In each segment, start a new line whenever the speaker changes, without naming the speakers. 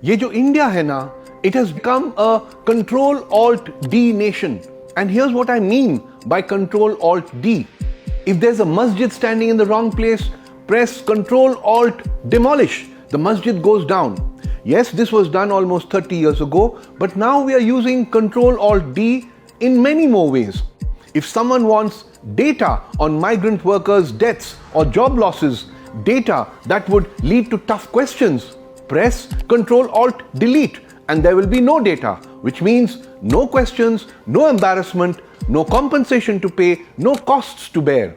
ये जो इंडिया है ना, it has become a Control-Alt-D nation. And here's what I mean by Control-Alt-D. If there's a masjid standing in the wrong place, press Control-Alt-Demolish. The masjid goes down. Yes, this was done almost 30 years ago, but now we are using Control-Alt-D in many more ways. If someone wants data on migrant workers' deaths or job losses, data that would lead to tough questions, press Control-Alt-Delete and there will be no data, which means no questions, no embarrassment, no compensation to pay, no costs to bear.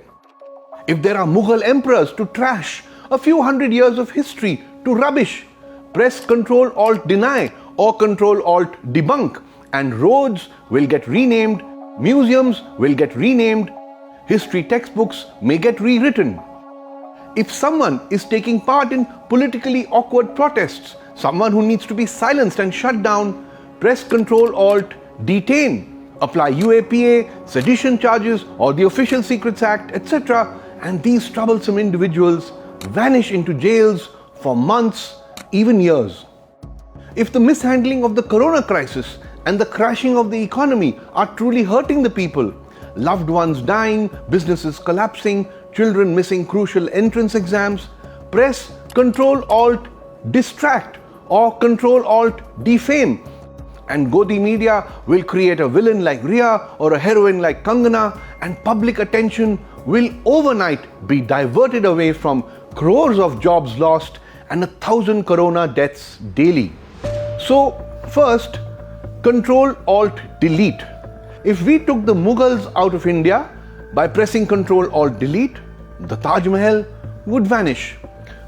If there are Mughal emperors to trash, a few hundred years of history to rubbish, press Control-Alt-Deny or Control-Alt-Debunk and roads will get renamed, museums will get renamed, history textbooks may get rewritten. If someone is taking part in politically awkward protests, someone who needs to be silenced and shut down, press Control-Alt-Detain, apply UAPA, sedition charges or the Official Secrets Act, etc. and these troublesome individuals vanish into jails for months, even years. If the mishandling of the corona crisis and the crashing of the economy are truly hurting the people, loved ones dying, businesses collapsing, children missing crucial entrance exams, press Control-Alt-Distract or Control-Alt-Defame and Godi Media will create a villain like Ria or a heroine like Kangana and public attention will overnight be diverted away from crores of jobs lost and 1,000 corona deaths daily. So first, Control-Alt-Delete. If we took the Mughals out of India by pressing Control-Alt-Delete, the Taj Mahal would vanish.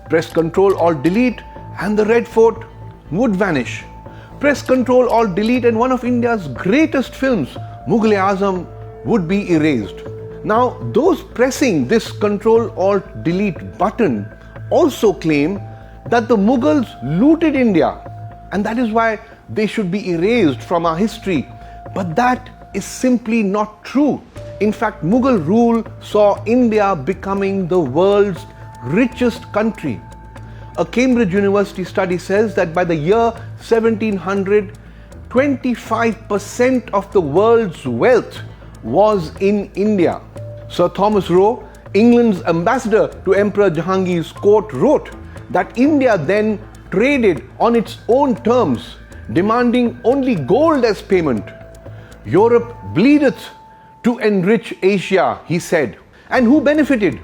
Press Control-Alt-Delete and the Red Fort would vanish. Press Control-Alt-Delete and one of India's greatest films, Mughal-e-Azam, would be erased. Now, those pressing this Control-Alt-Delete button also claim that the Mughals looted India and that is why they should be erased from our history. But that is simply not true. In fact, Mughal rule saw India becoming the world's richest country. A Cambridge University study says that by the year 1700, 25% of the world's wealth was in India. Sir Thomas Roe, England's ambassador to Emperor Jahangir's court, wrote that India then traded on its own terms, demanding only gold as payment. Europe bleedeth to enrich Asia, he said. And who benefited?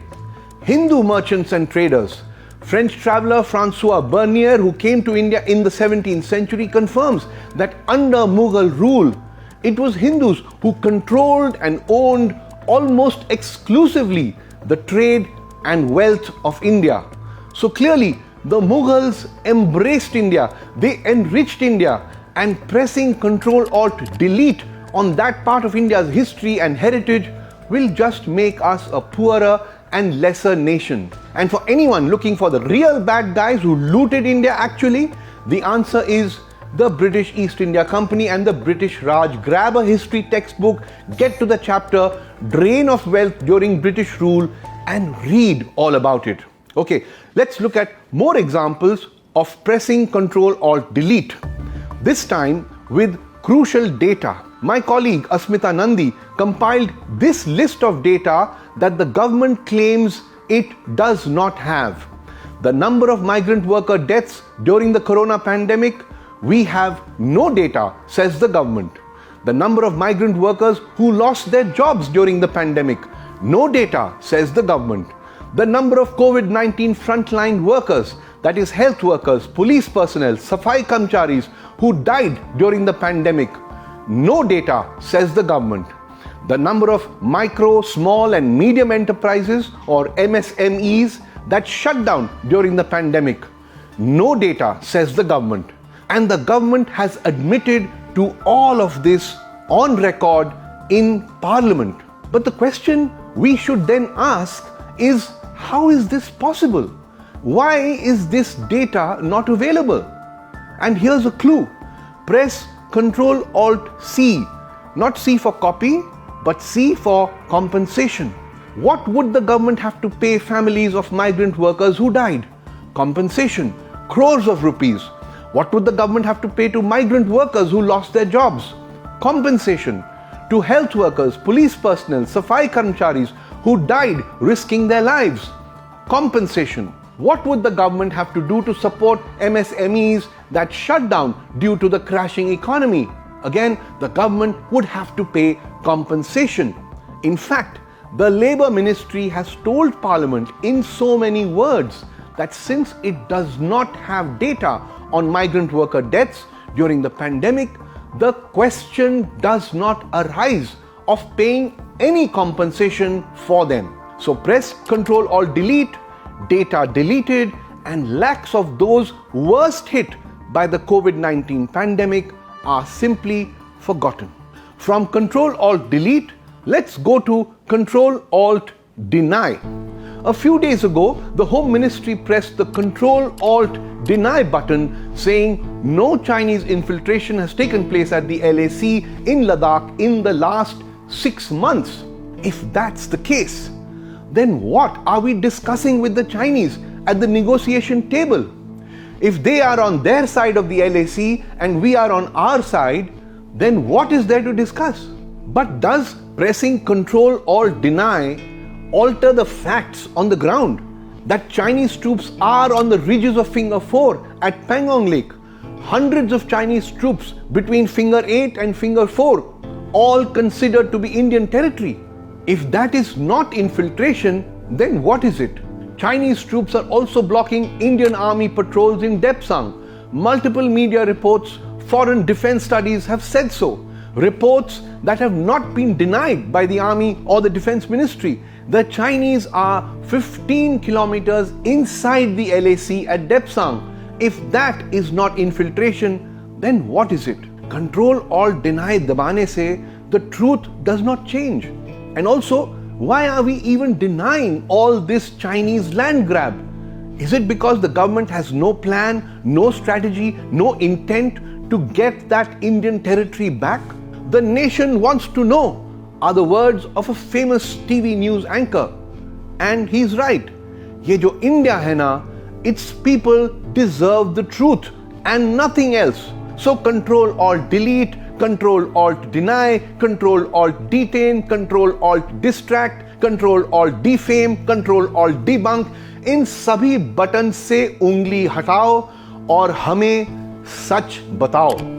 Hindu merchants and traders. French traveller Francois Bernier, who came to India in the 17th century, confirms that under Mughal rule, it was Hindus who controlled and owned almost exclusively the trade and wealth of India. So clearly, the Mughals embraced India, they enriched India, and pressing Control-Alt-Delete on that part of India's history and heritage will just make us a poorer and lesser nation. And for anyone looking for the real bad guys who looted India actually, the answer is the British East India Company and the British Raj. Grab a history textbook, get to the chapter Drain of Wealth During British Rule and read all about it. Okay, let's look at more examples of pressing Control-Alt-Delete. This time with crucial data. My colleague Asmita Nandi compiled this list of data that the government claims it does not have. The number of migrant worker deaths during the corona pandemic, we have no data, says the government. The number of migrant workers who lost their jobs during the pandemic, no data, says the government. The number of COVID-19 frontline workers, that is health workers, police personnel, Safai Kamcharis, who died during the pandemic, no data, says the government. The number of micro, small and medium enterprises or MSMEs that shut down during the pandemic, no data, says the government. And the government has admitted to all of this on record in Parliament. But the question we should then ask is, how is this possible? Why is this data not available? And here's a clue. Press Control-Alt-C, not C for copy, but C for compensation. What would the government have to pay families of migrant workers who died? Compensation, crores of rupees. What would the government have to pay to migrant workers who lost their jobs? Compensation to health workers, police personnel, Safai Karmcharis who died risking their lives. Compensation. What would the government have to do to support MSMEs that shut down due to the crashing economy? Again, the government would have to pay compensation. In fact, the Labour Ministry has told Parliament in so many words that since it does not have data on migrant worker deaths during the pandemic, the question does not arise of paying any compensation for them. So press Ctrl-Alt-Delete, data deleted, and lakhs of those worst hit by the COVID-19 pandemic are simply forgotten. From Ctrl-Alt-Delete, let's go to Ctrl-Alt-Deny. A few days ago, the Home Ministry pressed the Ctrl-Alt-Deny button saying no Chinese infiltration has taken place at the LAC in Ladakh in the last 6 months. If that's the case, then what are we discussing with the Chinese at the negotiation table? If they are on their side of the LAC and we are on our side, then what is there to discuss? But does pressing Ctrl-Alt-Deny alter the facts on the ground that Chinese troops are on the ridges of Finger 4 at Pangong Lake? Hundreds of Chinese troops between Finger 8 and Finger 4, all considered to be Indian territory. If that is not infiltration, then what is it? Chinese troops are also blocking Indian Army patrols in Depsang. Multiple media reports, foreign defense studies have said so. Reports that have not been denied by the Army or the Defense Ministry. The Chinese are 15 kilometers inside the LAC at Depsang. If that is not infiltration, then what is it? Ctrl-Alt-Deny dabane se the truth does not change. And also, why are we even denying all this Chinese land grab? Is it because the government has no plan, no strategy, no intent to get that Indian territory back? The nation wants to know, are the words of a famous TV news anchor. And he's right. Ye jo India hai na, its people deserve the truth and nothing else. So Ctrl-Alt-Delete, Ctrl-Alt-Deny, Ctrl-Alt-Detain, Ctrl-Alt-Distract, Ctrl-Alt-Defame, Ctrl-Alt-Debunk, इन सभी button से उंगली हटाओ और हमें सच बताओ.